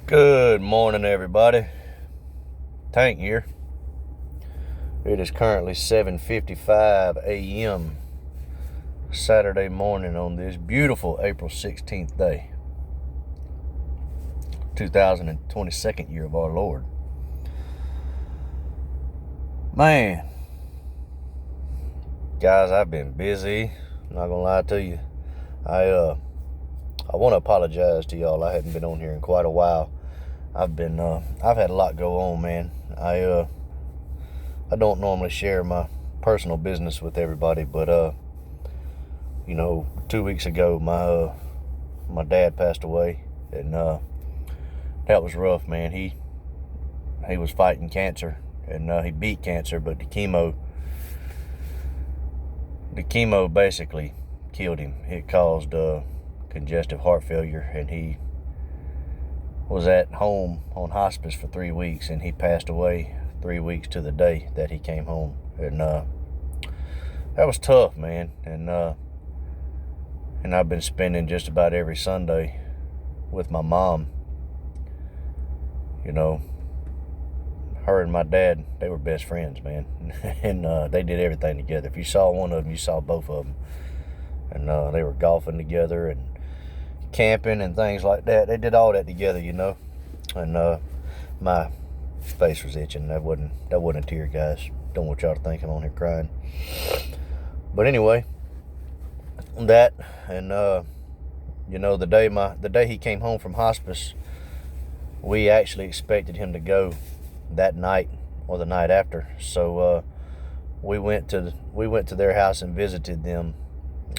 Good morning, everybody. Tank here. It is currently 7:55 a.m. Saturday morning on this beautiful April 16th day, 2022nd year of our Lord. Man, guys, I've been busy. I'm not gonna lie to you. I want to apologize to y'all. I hadn't been on here in quite a while. I've had a lot go on, man. I don't normally share my personal business with everybody, but 2 weeks ago my dad passed away, and that was rough, man. He was fighting cancer, and he beat cancer, but the chemo basically killed him. It caused congestive heart failure, and he was at home on hospice for 3 weeks, and he passed away 3 weeks to the day that he came home. And that was tough, man. And I've been spending just about every Sunday with my mom. Her and my dad, they were best friends, man. And they did everything together. If you saw one of them, you saw both of them. And they were golfing together and camping and things like that. They did all that together, And my face was itching. That wasn't a tear, guys. Don't want y'all to think I'm on here crying. But anyway, that, and the day he came home from hospice, we actually expected him to go that night or the night after. So we went to their house and visited them,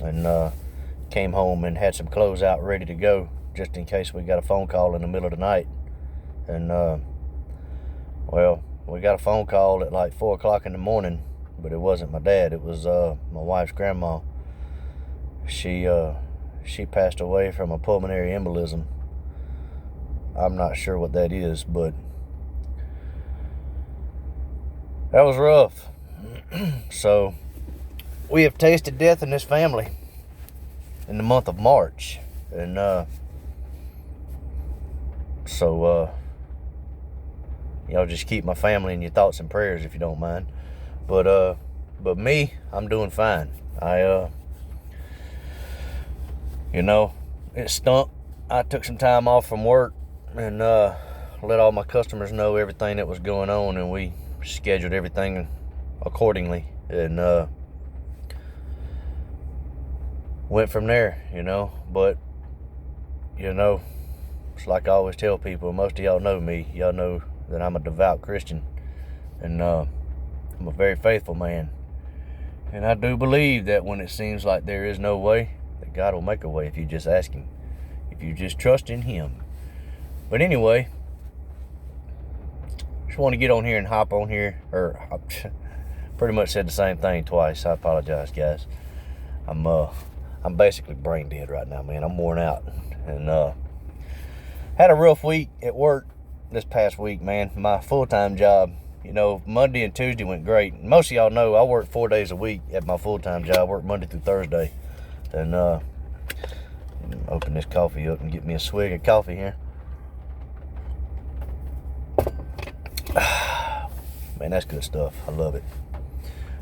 and came home and had some clothes out ready to go, just in case we got a phone call in the middle of the night. And we got a phone call at like 4 o'clock in the morning, but it wasn't my dad. It was my wife's grandma. She passed away from a pulmonary embolism. I'm not sure what that is, but that was rough. So we have tasted death in this family in the month of March, and y'all just keep my family in your thoughts and prayers if you don't mind. But me, I'm doing fine. It stunk. I took some time off from work and let all my customers know everything that was going on, and we scheduled everything accordingly, and went from there, But it's like I always tell people, most of y'all know me. Y'all know that I'm a devout Christian, and I'm a very faithful man. And I do believe that when it seems like there is no way, that God will make a way if you just ask Him, if you just trust in Him. But anyway, just want to get on here and hop on here, or I pretty much said the same thing twice. I apologize, guys. I'm basically brain dead right now, man. I'm worn out, and had a rough week at work this past week, man. My full-time job, Monday and Tuesday went great. Most of y'all know I work 4 days a week at my full-time job. I work Monday through Thursday, and open this coffee up and get me a swig of coffee here. Man, that's good stuff. I love it.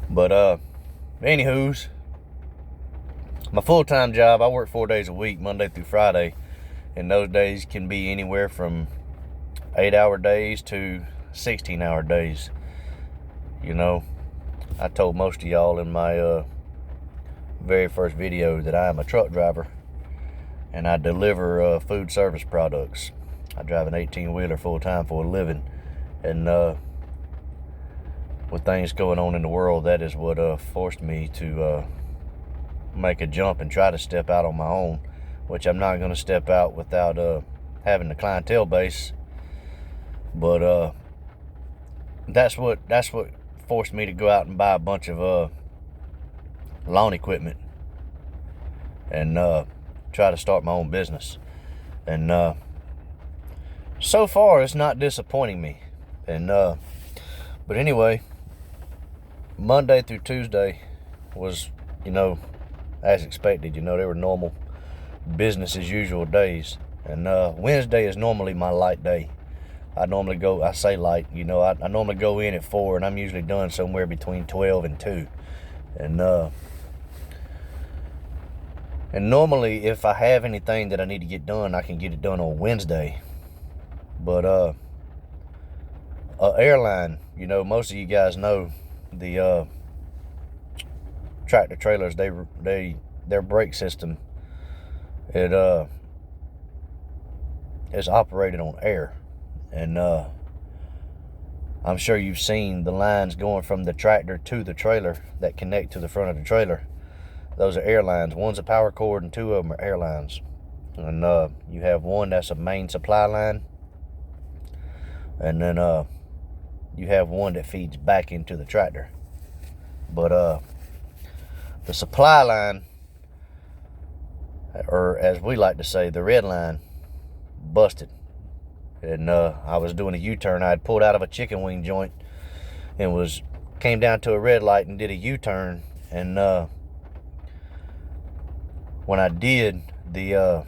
But anywho's, my full-time job, I work 4 days a week, Monday through Friday, and those days can be anywhere from 8-hour days to 16-hour days. I told most of y'all in my very first video that I am a truck driver, and I deliver food service products. I drive an 18-wheeler full-time for a living, and with things going on in the world, that is what forced me to make a jump and try to step out on my own, which I'm not going to step out without having the clientele base. But that's what forced me to go out and buy a bunch of lawn equipment and try to start my own business. And so far, it's not disappointing me. And but anyway, Monday through Tuesday was, as expected. They were normal business as usual days. And Wednesday is normally my light day. I say light, you know, I normally go in at 4, and I'm usually done somewhere between 12 and 2. And normally, if I have anything that I need to get done, I can get it done on Wednesday. But airline, you know, most of you guys know the tractor trailers. Their brake system, it is operated on air, and I'm sure you've seen the lines going from the tractor to the trailer that connect to the front of the trailer. Those are air lines. One's a power cord, and 2 of them are air lines. And you have one that's a main supply line, and then you have one that feeds back into the tractor. But the supply line, or as we like to say, the red line, busted. And I was doing a U-turn. I had pulled out of a chicken wing joint and came down to a red light and did a U-turn. And when I did, the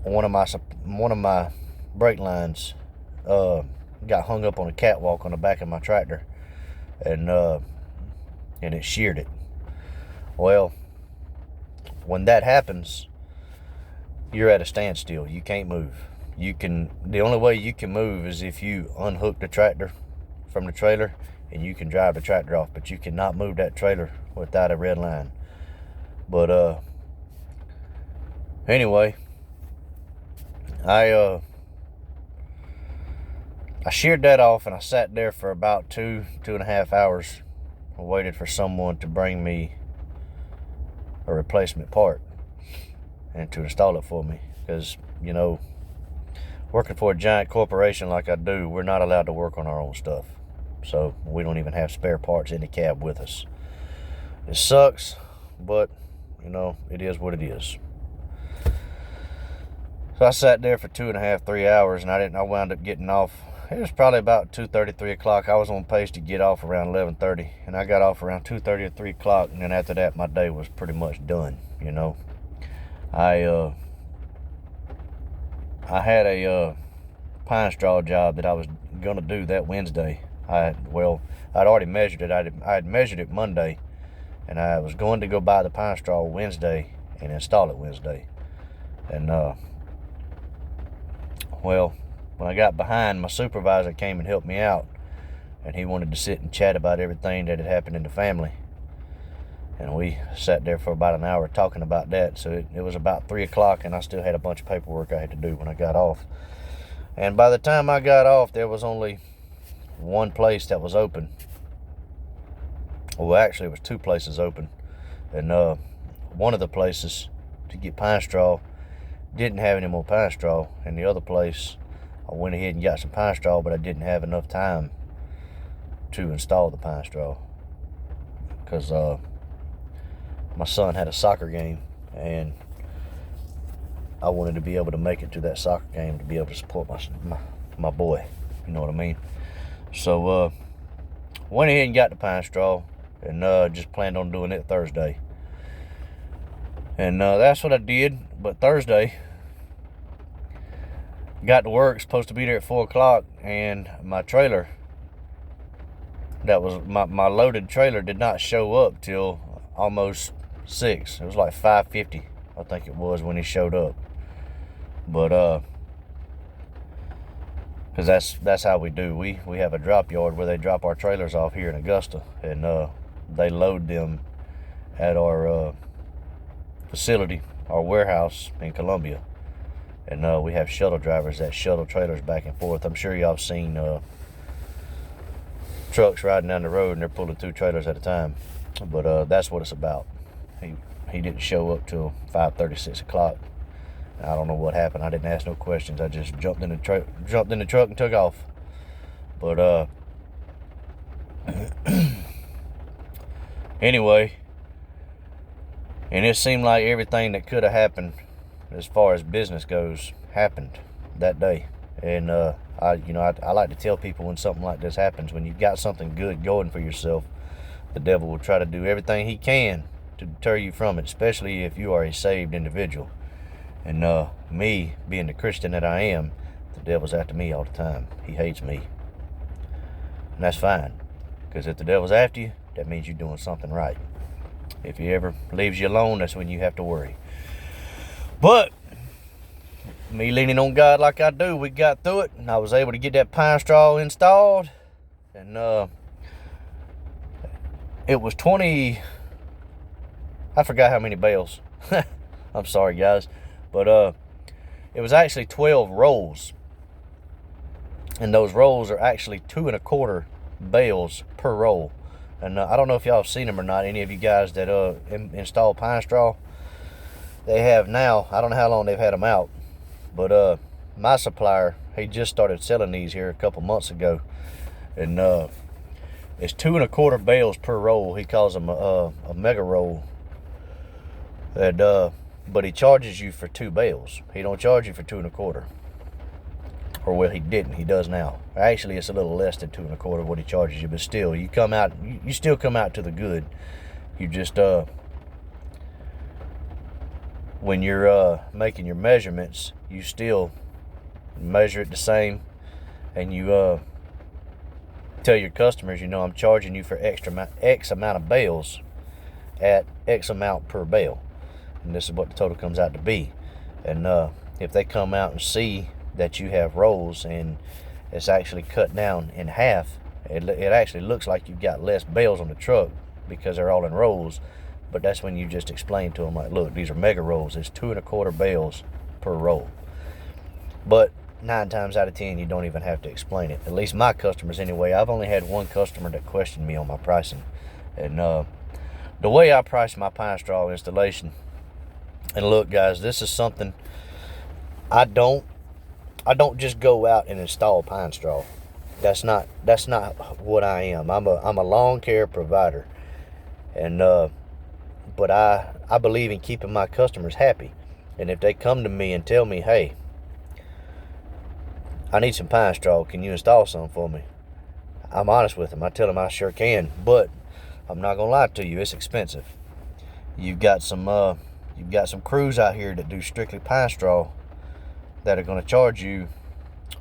one of my brake lines got hung up on a catwalk on the back of my tractor, and it sheared it. Well, when that happens, you're at a standstill. You can't move. The only way you can move is if you unhook the tractor from the trailer and you can drive the tractor off, but you cannot move that trailer without a red line. But anyway, I sheared that off, and I sat there for about 2.5 hours. I waited for someone to bring me a replacement part and to install it for me, because, you know, working for a giant corporation like I do, we're not allowed to work on our own stuff. So we don't even have spare parts in the cab with us. It sucks, but, you know, it is what it is. So I sat there for 2.5, 3 hours, and I wound up getting off. It was probably about 2:30, 3 o'clock. I was on pace to get off around 11:30, and I got off around 2:30 or 3 o'clock, and then after that, my day was pretty much done, you know. I had a pine straw job that I was going to do that Wednesday. I'd already measured it. I had measured it Monday, and I was going to go buy the pine straw Wednesday and install it Wednesday. And when I got behind, my supervisor came and helped me out, and he wanted to sit and chat about everything that had happened in the family. And we sat there for about an hour talking about that. So it was about 3 o'clock, and I still had a bunch of paperwork I had to do when I got off. And by the time I got off, there was only one place that was open. Well, actually, it was 2 places open. And one of the places to get pine straw didn't have any more pine straw. And the other place, I went ahead and got some pine straw, but I didn't have enough time to install the pine straw, because my son had a soccer game, and I wanted to be able to make it to that soccer game to be able to support my boy, you know what I mean? So went ahead and got the pine straw, and just planned on doing it Thursday. And that's what I did. But Thursday, got to work, supposed to be there at 4 o'clock, and my trailer, that was my loaded trailer, did not show up till almost 6. It was like 5:50, I think it was, when he showed up. But because that's how we do. We have a drop yard where they drop our trailers off here in Augusta, and they load them at our facility, our warehouse in Columbia. And we have shuttle drivers that shuttle trailers back and forth. I'm sure y'all have seen trucks riding down the road, and they're pulling 2 trailers at a time. But that's what it's about. He didn't show up till 5:30, 6 o'clock. I don't know what happened. I didn't ask no questions. I just jumped in the truck and took off. But anyway, and it seemed like everything that could have happened as far as business goes happened that day. And I like to tell people, when something like this happens, when you've got something good going for yourself, the devil will try to do everything he can to deter you from it, especially if you are a saved individual. And me being the Christian that I am, the devil's after me all the time. He hates me. And that's fine. Because if the devil's after you, that means you're doing something right. If he ever leaves you alone, that's when you have to worry. But me leaning on God like I do, we got through it, and I was able to get that pine straw installed. And it was 20, I forgot how many bales. I'm sorry, guys. But it was actually 12 rolls. And those rolls are actually 2 1/4 bales per roll. And I don't know if y'all have seen them or not, any of you guys that install pine straw. They have now. I don't know how long they've had them out. But my supplier, he just started selling these here a couple months ago. And it's 2 1/4 bales per roll. He calls them a mega roll. And but he charges you for 2 bales. He don't charge you for 2 1/4. Or well, he didn't. He does now. Actually, it's a little less than 2 1/4 what he charges you, but still, you come out. You still come out to the good. You just when you're making your measurements, you still measure it the same, and you tell your customers, I'm charging you for X amount of bales at X amount per bale, and this is what the total comes out to be. And if they come out and see that you have rolls and it's actually cut down in half, it actually looks like you've got less bales on the truck because they're all in rolls. But that's when you just explain to them, like, look, these are mega rolls. It's 2 1/4 bales per roll. But 9 times out of 10, you don't even have to explain it. At least my customers anyway. I've only had one customer that questioned me on my pricing. And the way I price my pine straw installation, and look, guys, this is something I don't just go out and install pine straw. That's not what I am. I'm a lawn care provider. And but I believe in keeping my customers happy. And if they come to me and tell me, hey, I need some pine straw, can you install some for me? I'm honest with them. I tell them I sure can, but I'm not gonna lie to you, it's expensive. You've got some crews out here that do strictly pine straw that are gonna charge you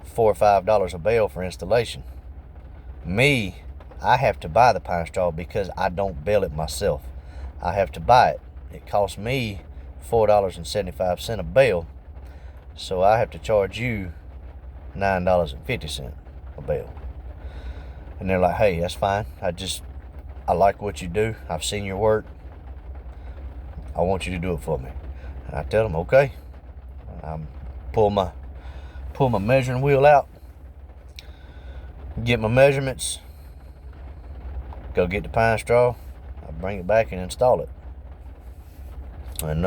$4 or $5 a bale for installation. Me, I have to buy the pine straw because I don't bale it myself. I have to buy it. It costs me $4.75 a bale, so I have to charge you $9.50 a bale. And they're like, hey, that's fine. I like what you do. I've seen your work. I want you to do it for me. And I tell them, okay. Pull my measuring wheel out, get my measurements, go get the pine straw, I bring it back and install it. And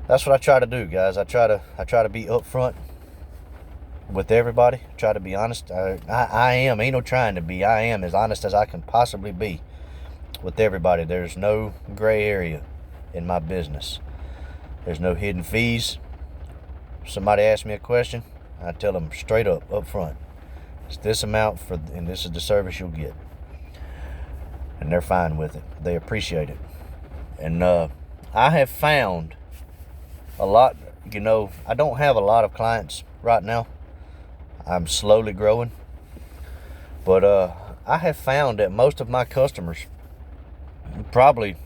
that's what I try to do, guys. I try to be upfront with everybody. I try to be honest. I am, ain't no trying to be. I am as honest as I can possibly be with everybody. There's no gray area in my business. There's no hidden fees. If somebody asks me a question, I tell them straight up front. It's this amount and this is the service you'll get. And they're fine with it. They appreciate it. And I have found a lot, I don't have a lot of clients right now. I'm slowly growing. But I have found that most of my customers, probably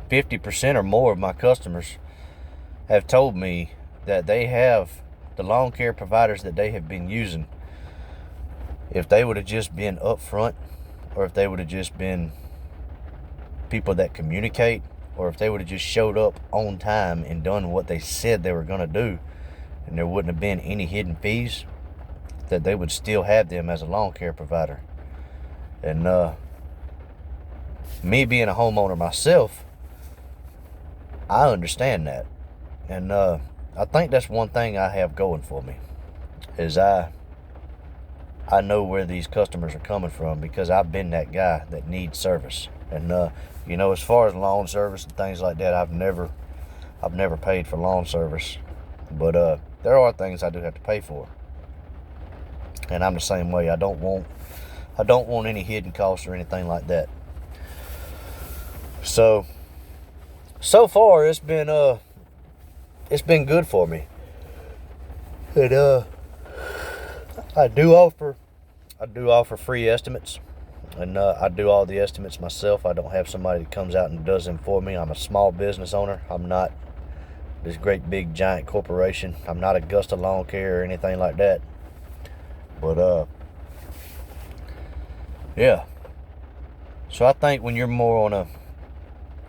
50% or more of my customers, have told me that they have the lawn care providers that they have been using. If they would have just been upfront, or if they would have just been people that communicate, or if they would have just showed up on time and done what they said they were going to do, and there wouldn't have been any hidden fees, that they would still have them as a lawn care provider. And me being a homeowner myself, I understand that. And I think that's one thing I have going for me, is I know where these customers are coming from, because I've been that guy that needs service. And as far as lawn service and things like that, I've never paid for lawn service, but there are things I do have to pay for, and I'm the same way. I don't want any hidden costs or anything like that. So so far it's been good for me. And I do offer free estimates, and I do all the estimates myself. I don't have somebody that comes out and does them for me. I'm a small business owner. I'm not this great big giant corporation. I'm not Augusta Lawn Care or anything like that. But yeah. So I think when you're more on a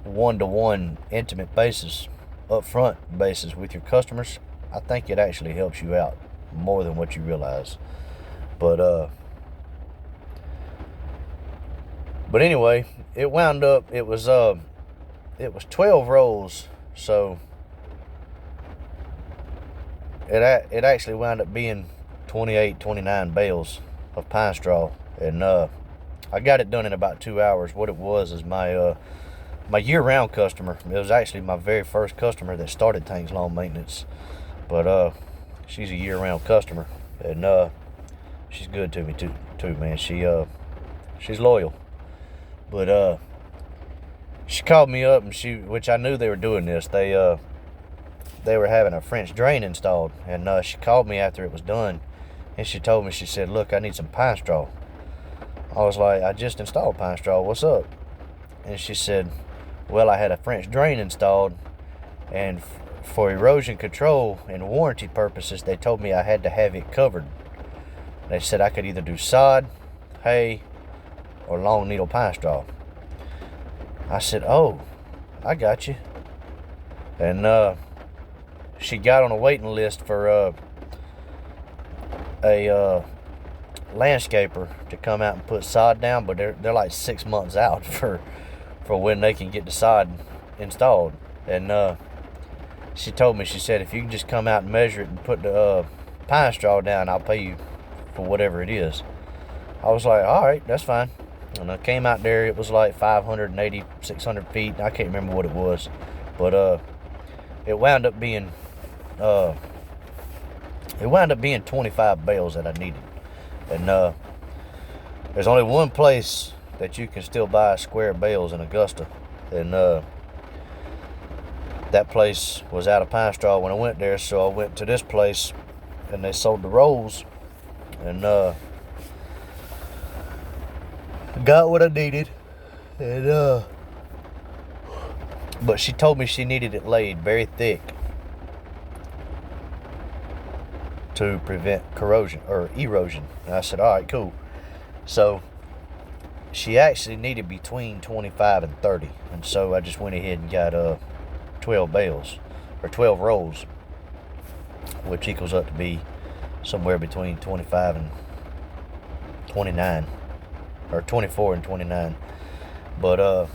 one-to-one intimate basis, upfront basis with your customers, I think it actually helps you out more than what you realize. But anyway, it wound up, it was 12 rolls, so it actually wound up being 28, 29 bales of pine straw, and I got it done in about 2 hours. What it was is my year-round customer. It was actually my very first customer that started Tank's Lawn Maintenance, but she's a year-round customer, and she's good to me too, man. She's loyal. But she called me up, and which I knew they were doing this. They were having a French drain installed, and she called me after it was done, and she told me, she said, "Look, I need some pine straw." I was like, "I just installed pine straw. What's up?" And she said, "Well, I had a French drain installed, and for erosion control and warranty purposes, they told me I had to have it covered. They said I could either do sod, hay, or long needle pine straw." I said, "Oh, I got you." And she got on a waiting list for a landscaper to come out and put sod down, but they're like 6 months out for when they can get the sod installed. And she told me, she said, "If you can just come out and measure it and put the pine straw down, I'll pay you for whatever it is." I was like, "All right, that's fine." And I came out there. It was like 580, 600 feet. I can't remember what it was, but it wound up being 25 bales that I needed. And there's only one place that you can still buy square bales in Augusta, and that place was out of pine straw when I went there. So I went to this place, and they sold the rolls, and got what I needed. And but she told me she needed it laid very thick to prevent corrosion or erosion. And I said, "All right, cool." So she actually needed between 25 and 30, and so I just went ahead and got 12 bales or 12 rolls, which equals up to be somewhere between 25 and 29, or 24 and 29. But I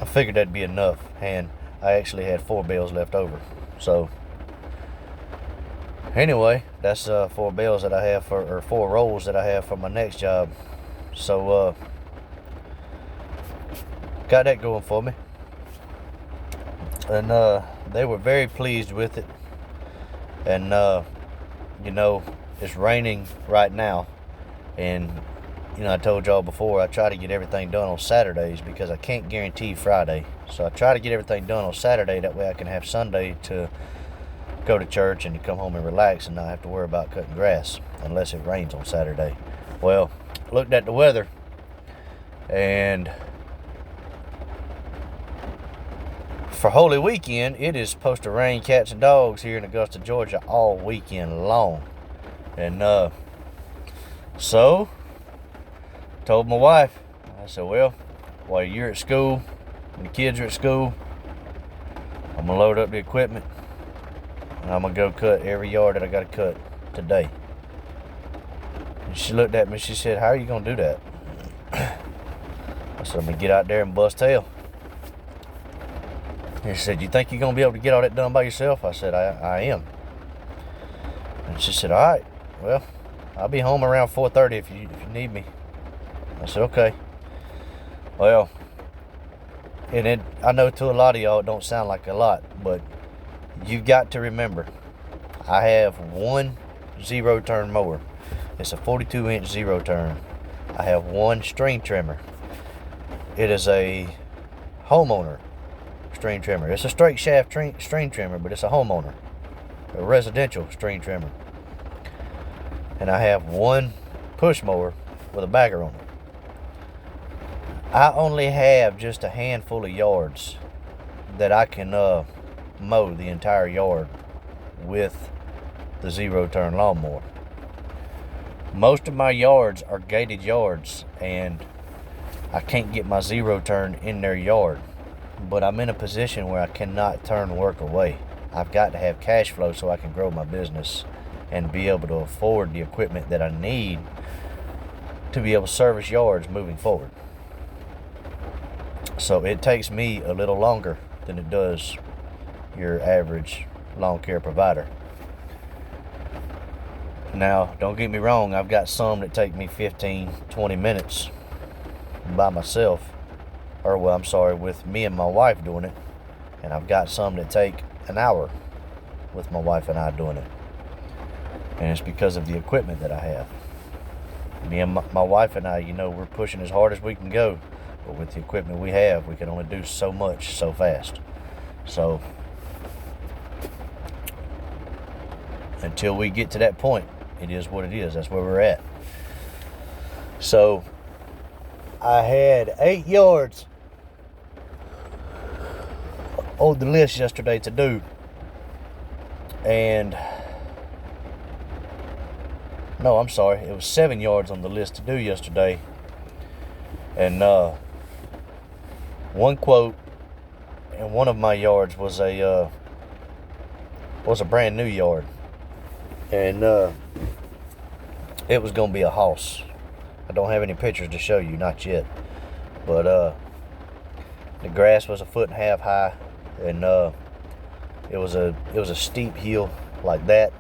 figured that'd be enough, and I actually had 4 bales left over. So anyway, that's 4 bales that I have or 4 rolls that I have for my next job. So got that going for me, and they were very pleased with it. And you know, it's raining right now, and I told y'all before, I try to get everything done on Saturdays because I can't guarantee Friday. So I try to get everything done on Saturday, that way I can have Sunday to go to church and to come home and relax and not have to worry about cutting grass unless it rains on Saturday. Well, looked at the weather, and for Holy Weekend, it is supposed to rain cats and dogs here in Augusta, Georgia all weekend long. And so told my wife, I said, "Well, while you're at school and the kids are at school, I'm gonna load up the equipment, and I'm gonna go cut every yard that I gotta cut today." And she looked at me, she said, "How are you gonna do that?" I said, "I'm gonna get out there and bust tail." And she said, "You think you're gonna be able to get all that done by yourself?" I said, I am. And she said, "All right, well, I'll be home around 4:30 if you need me." I said, "Okay." Well, and I know to a lot of y'all it don't sound like a lot, but you've got to remember, I have one zero turn mower. It's a 42-inch zero turn. I have one string trimmer. It is a homeowner string trimmer. It's a straight shaft string trimmer, but it's a homeowner, a residential string trimmer. And I have one push mower with a bagger on it. I only have just a handful of yards that I can mow the entire yard with the zero turn lawnmower. Most of my yards are gated yards, and I can't get my zero turn in their yard, but I'm in a position where I cannot turn work away. I've got to have cash flow so I can grow my business and be able to afford the equipment that I need to be able to service yards moving forward. So it takes me a little longer than it does your average lawn care provider. Now, don't get me wrong, I've got some that take me 15, 20 minutes by myself, with me and my wife doing it, and I've got some that take an hour with my wife and I doing it. And it's because of the equipment that I have. Me and my wife and I, we're pushing as hard as we can go, but with the equipment we have, we can only do so much so fast. So until we get to that point, it is what it is. That's where we're at. So I had 8 yards on the list yesterday to do, and no, I'm sorry, it was 7 yards on the list to do yesterday, and one quote in one of my yards was a brand new yard, and it was gonna be a house. I don't have any pictures to show you, not yet, but the grass was 1.5 foot high, and it was a steep hill like that.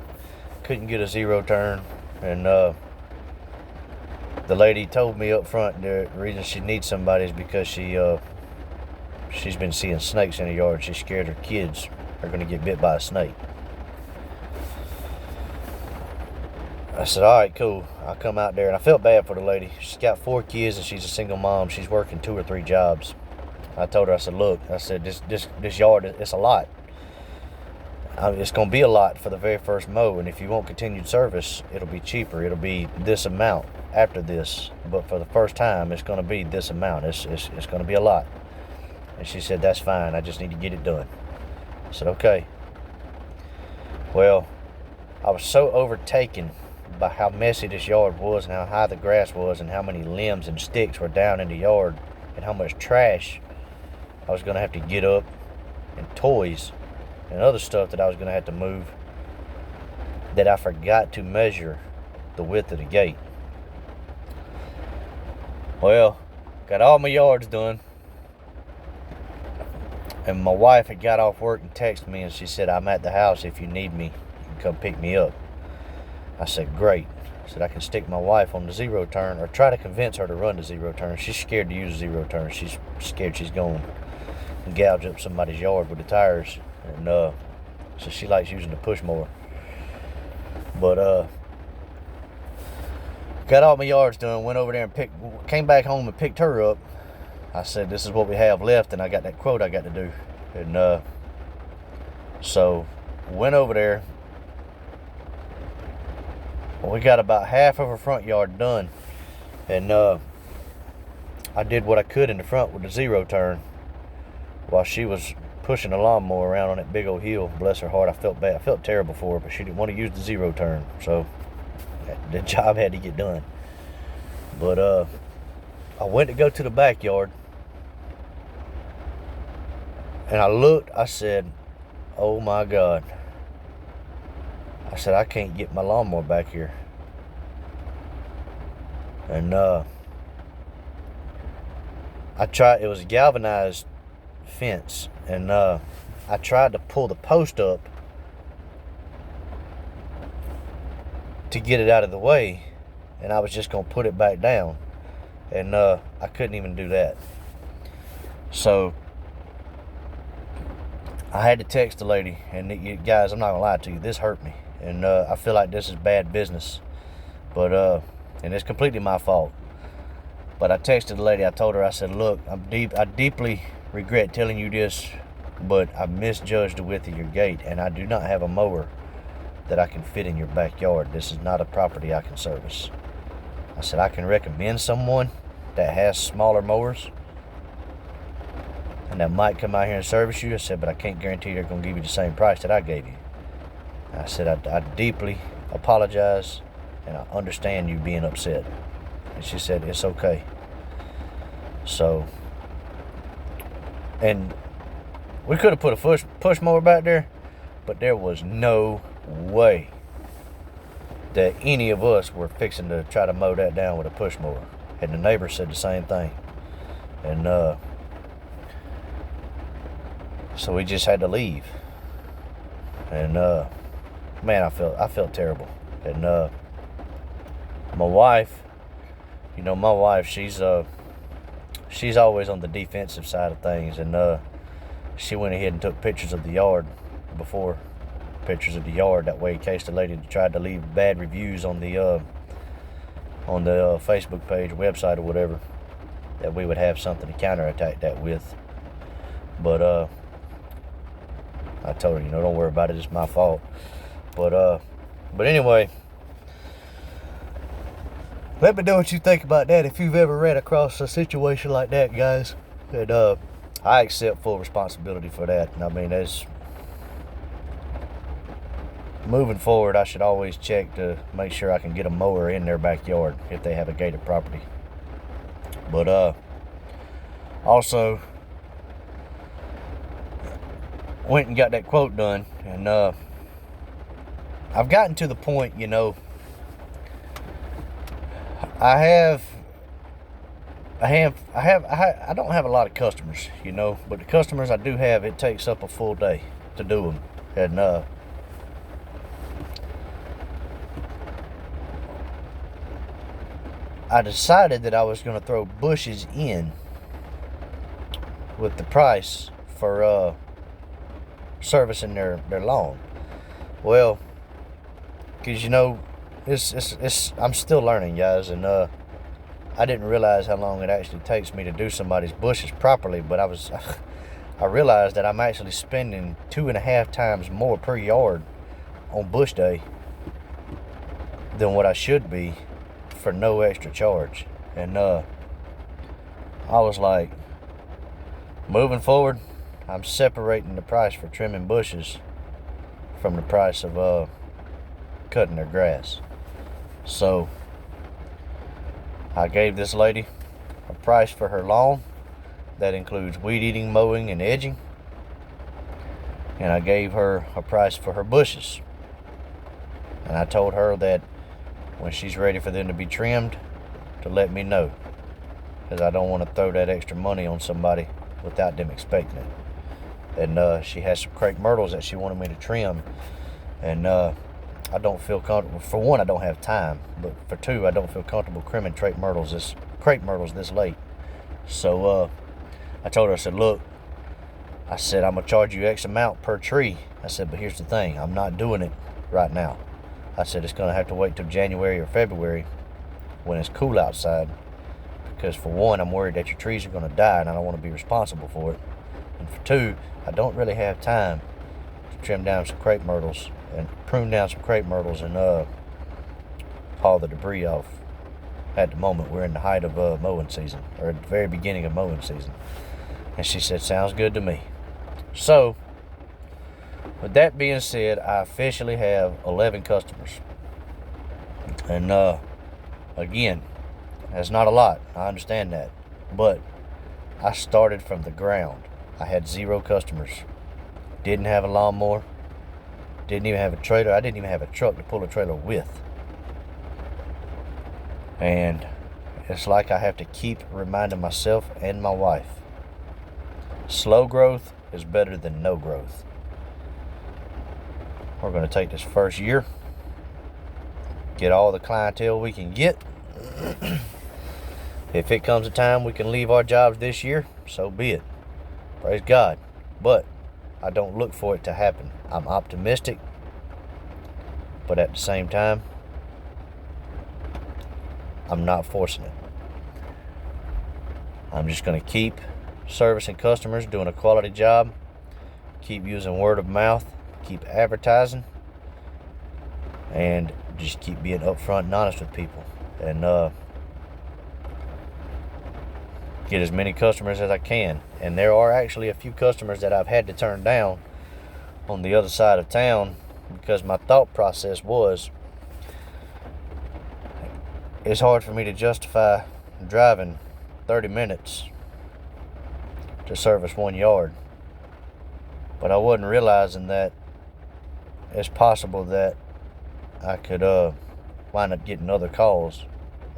Couldn't get a zero turn, and the lady told me up front the reason she needs somebody is because she's been seeing snakes in the yard. She's scared her kids are gonna get bit by a snake. I said, all right, cool. I'll come out there. And I felt bad for the lady. She's got 4 kids and she's a single mom. She's working 2 or 3 jobs. I told her, I said, look, I said, this yard, it's a lot. It's going to be a lot for the very first mow. And if you want continued service, it'll be cheaper. It'll be this amount after this. But for the first time, it's going to be this amount. It's going to be a lot. And she said, that's fine. I just need to get it done. I said, okay. Well, I was so overtaken by how messy this yard was and how high the grass was and how many limbs and sticks were down in the yard and how much trash I was going to have to get up, and toys and other stuff that I was going to have to move, that I forgot to measure the width of the gate. Well, got all my yards done, and my wife had got off work and texted me, and she said, I'm at the house. If you need me, you can come pick me up. I said, great. I said, I can stick my wife on the zero turn, or try to convince her to run the zero turn. She's scared to use the zero turn. She's scared she's going to gouge up somebody's yard with the tires. And so she likes using the push mower. But got all my yards done, went over there and came back home and picked her up. I said, this is what we have left, and I got that quote I got to do. And so went over there. We got about half of her front yard done, and I did what I could in the front with the zero turn while she was pushing the lawnmower around on that big old hill. Bless her heart, I felt bad. I felt terrible for her, but she didn't want to use the zero turn, so the job had to get done. But I went to go to the backyard, and I looked. I said, oh my God. I said, I can't get my lawnmower back here. And I tried, it was a galvanized fence, and I tried to pull the post up to get it out of the way, and I was just going to put it back down, and I couldn't even do that. So I had to text the lady, and you guys, I'm not going to lie to you, this hurt me. And I feel like this is bad business, but and it's completely my fault. But I texted the lady. I told her, I said, look, I deeply regret telling you this but I misjudged the width of your gate, and I do not have a mower that I can fit in your backyard. This is not a property I can service. I said, I can recommend someone that has smaller mowers and that might come out here and service you. I said, but I can't guarantee they're going to give you the same price that I gave you. I said, I deeply apologize, and I understand you being upset. And she said, it's okay. So, and we could have put a push mower back there, but there was no way that any of us were fixing to try to mow that down with a push mower. And the neighbor said the same thing. And so we just had to leave. And man, I felt terrible. And my wife, she's always on the defensive side of things, and she went ahead and took pictures of the yard before pictures of the yard, that way in case the lady tried to leave bad reviews on the Facebook page, website, or whatever, that we would have something to counterattack that with. But I told her, don't worry about it, it's my fault. But anyway, let me know what you think about that if you've ever ran across a situation like that, guys. And I accept full responsibility for that. And I mean, moving forward, I should always check to make sure I can get a mower in their backyard if they have a gated property. But also went and got that quote done, and I've gotten to the point, I don't have a lot of customers, but the customers I do have, it takes up a full day to do them. And I decided that I was going to throw bushes in with the price for servicing their lawn. Well, because I'm still learning, guys, and I didn't realize how long it actually takes me to do somebody's bushes properly, but I realized that I'm actually spending 2.5 times more per yard on bush day than what I should be for no extra charge. And I was like, moving forward, I'm separating the price for trimming bushes from the price of cutting their grass. So I gave this lady a price for her lawn that includes weed eating, mowing, and edging, and I gave her a price for her bushes. And I told her that when she's ready for them to be trimmed, to let me know, because I don't want to throw that extra money on somebody without them expecting it. And she has some crepe myrtles that she wanted me to trim, and I don't feel comfortable. For one, I don't have time, but for two, I don't feel comfortable trimming crepe myrtles this late. So I told her, I said, look, I said, I'm gonna charge you X amount per tree. I said, but here's the thing, I'm not doing it right now. I said, it's gonna have to wait till January or February when it's cool outside, because for one, I'm worried that your trees are gonna die, and I don't want to be responsible for it. And for two, I don't really have time to trim down some crepe myrtles and prune down some crepe myrtles and haul the debris off. At the moment, we're in the height of mowing season, or at the very beginning of mowing season. And she said, sounds good to me. So, with that being said, I officially have 11 customers. And again, that's not a lot. I understand that. But I started from the ground. I had 0 customers. Didn't have a lawnmower. Didn't even have a trailer. I didn't even have a truck to pull a trailer with. And it's like I have to keep reminding myself and my wife, slow growth is better than no growth. We're going to take this first year, get all the clientele we can get. If it comes a time we can leave our jobs this year, so be it. Praise God. But I don't look for it to happen. I'm optimistic, but at the same time, I'm not forcing it. I'm just going to keep servicing customers, doing a quality job, keep using word of mouth, keep advertising, and just keep being upfront and honest with people, and get as many customers as I can. And there are actually a few customers that I've had to turn down on the other side of town, because my thought process was, it's hard for me to justify driving 30 minutes to service 1 yard. But I wasn't realizing that it's possible that I could wind up getting other calls,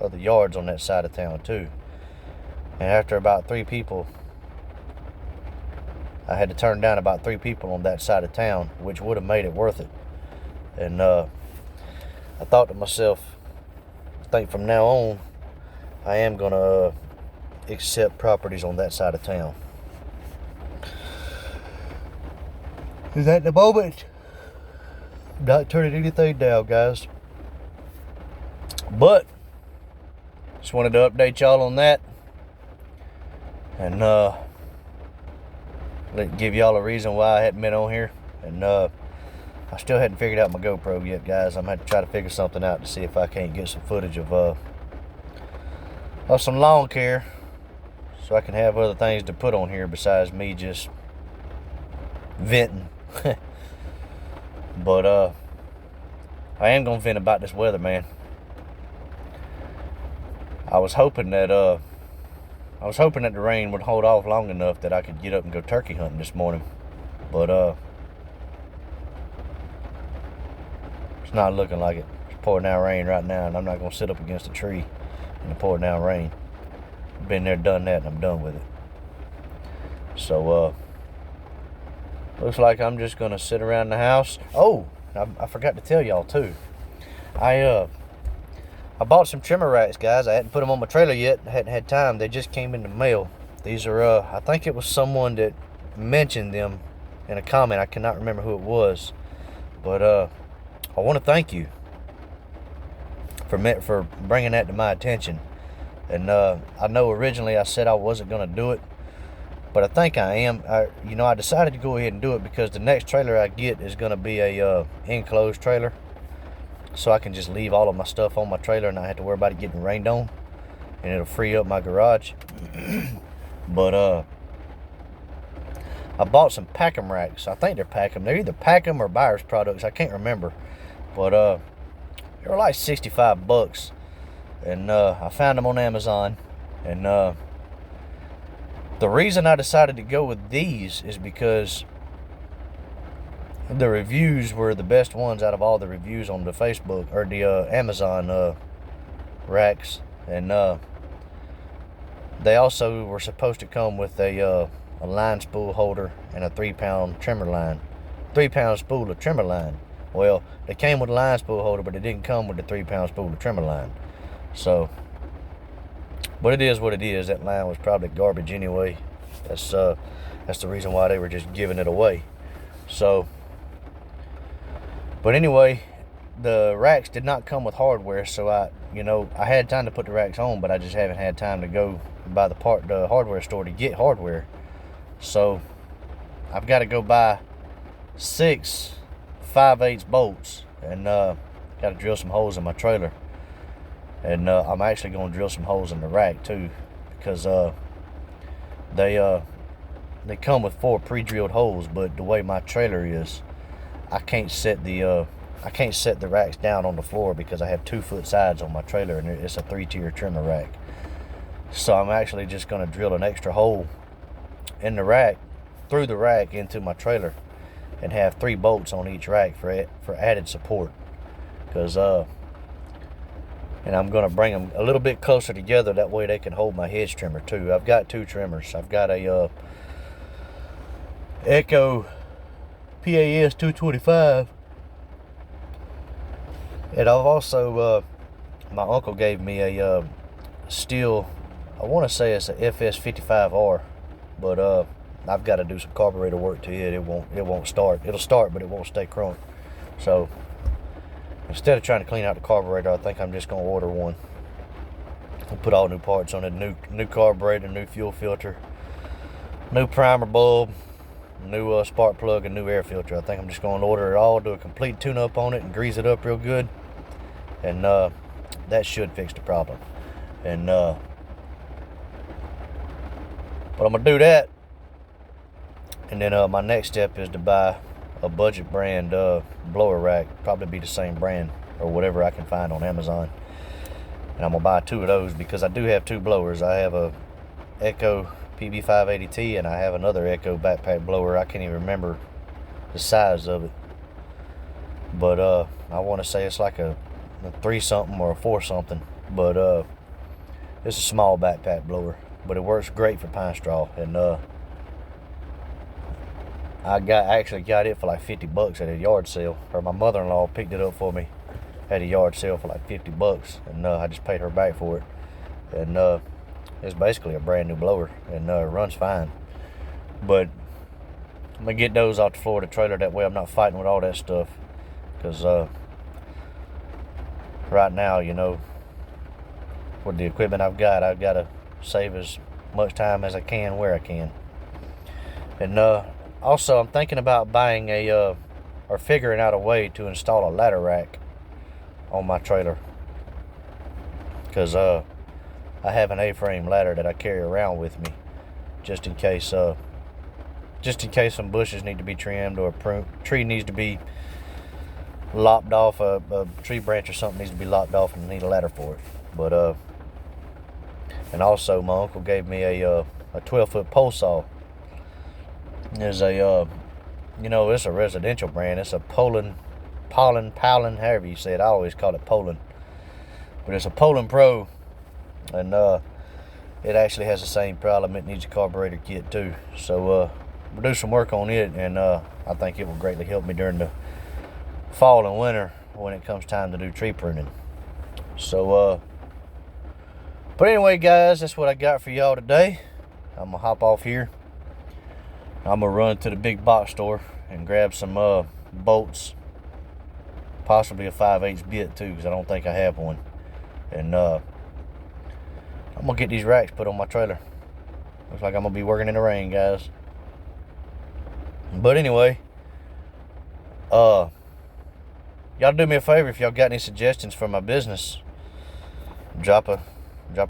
other yards on that side of town too. And after about 3 people, I had to turn down about 3 people on that side of town, which would have made it worth it. And I thought to myself, I think from now on, I am going to accept properties on that side of town. Is at the moment, not turning anything down, guys. But just wanted to update y'all on that, and give y'all a reason why I hadn't been on here. And I still hadn't figured out my GoPro yet, guys. I'm gonna have to try to figure something out to see if I can't get some footage of some lawn care, so I can have other things to put on here besides me just venting. But I am gonna vent about this weather, man. I was hoping that the rain would hold off long enough that I could get up and go turkey hunting this morning. But it's not looking like it. It's pouring down rain right now, and I'm not gonna sit up against a tree in the pouring down rain. Been there, done that, and I'm done with it. So looks like I'm just gonna sit around the house. Oh, I forgot to tell y'all too. I bought some trimmer racks, guys. I hadn't put them on my trailer yet. I hadn't had time. They just came in the mail. These are I think it was someone that mentioned them in a comment. I cannot remember who it was, but I want to thank you for bringing that to my attention. And I know originally I said I wasn't gonna do it, but I think I am. I decided to go ahead and do it because the next trailer I get is going to be a enclosed trailer, so I can just leave all of my stuff on my trailer and not have to worry about it getting rained on, and it'll free up my garage. But I bought some Packem racks. I think they're Packem. They're either Packem or Buyers Products. I can't remember, but they were like $65, and I found them on Amazon. And the reason I decided to go with these is because the reviews were the best ones out of all the reviews on the Facebook or the Amazon racks. And they also were supposed to come with a line spool holder and a 3-pound trimmer line. 3-pound spool of trimmer line. Well, they came with a line spool holder, but it didn't come with the 3-pound spool of trimmer line. So, but it is what it is. That line was probably garbage anyway. That's the reason why they were just giving it away. So, but anyway, the racks did not come with hardware, so I had time to put the racks on, but I just haven't had time to go by the hardware store to get hardware. So I've got to go buy 6 5/8 bolts, and got to drill some holes in my trailer. And I'm actually going to drill some holes in the rack too, because they come with 4 pre-drilled holes, but the way my trailer is, I can't set the racks down on the floor because I have 2-foot sides on my trailer, and it's a 3-tier trimmer rack. So I'm actually just going to drill an extra hole in the rack, through the rack into my trailer, and have 3 bolts on each rack for added support. Because and I'm going to bring them a little bit closer together, that way they can hold my hedge trimmer too. I've got 2 trimmers. I've got a Echo PAS 225, and I've also my uncle gave me a Stihl, I want to say it's a FS55R, but I've got to do some carburetor work to it. It won't start. It'll start, but it won't stay crunked. So instead of trying to clean out the carburetor, I think I'm just going to order one. I'll put all new parts on it. New carburetor, new fuel filter, new primer bulb, new spark plug and new air filter. I think I'm just going to order it all, do a complete tune-up on it, and grease it up real good. And that should fix the problem. And but I'm going to do that. And then my next step is to buy a budget brand blower rack. Probably be the same brand or whatever I can find on Amazon. And I'm going to buy 2 of those because I do have 2 blowers. I have a Echo PB580T and I have another Echo backpack blower. I can't even remember the size of it. But I want to say it's like a 3 something or a 4 something. But it's a small backpack blower. But it works great for pine straw. And I actually got it for like $50 at a yard sale. Or my mother-in-law picked it up for me at a yard sale for like $50, and I just paid her back for it. And it's basically a brand new blower, and it runs fine. But I'm gonna get those off the floor of the trailer, that way I'm not fighting with all that stuff. Because right now, you know, with the equipment I've got to save as much time as I can where I can. And also I'm thinking about buying or figuring out a way to install a ladder rack on my trailer, because I have an A-frame ladder that I carry around with me just in case some bushes need to be trimmed, or a tree needs to be lopped off, a tree branch or something needs to be lopped off, and I need a ladder for it. But and also my uncle gave me a 12-foot pole saw. There's a you know, it's a residential brand. It's a Poulan, however you say it. I always call it Poulan. But it's a Poulan Pro. And it actually has the same problem. It needs a carburetor kit too. So we'll do some work on it. And I think it will greatly help me during the fall and winter when it comes time to do tree pruning. So, but anyway, guys, that's what I got for y'all today. I'm going to hop off here. I'm going to run to the big box store and grab some bolts, possibly a 5/8 bit too, because I don't think I have one. And I'm going to get these racks put on my trailer. Looks like I'm going to be working in the rain, guys. But anyway, y'all do me a favor, if y'all got any suggestions for my business, drop a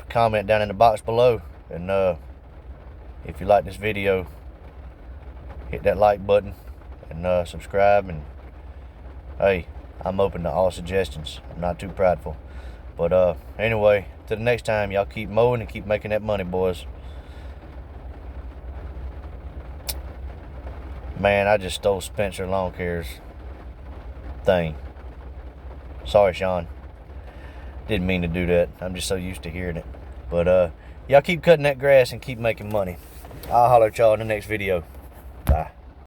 comment down in the box below. And if you like this video, hit that like button and subscribe. And hey, I'm open to all suggestions. I'm not too prideful. But anyway, till the next time, y'all keep mowing and keep making that money, boys. Man, I just stole Spencer Lawn Care's thing. Sorry, Sean. Didn't mean to do that. I'm just so used to hearing it. But y'all keep cutting that grass and keep making money. I'll holler at y'all in the next video. Bye.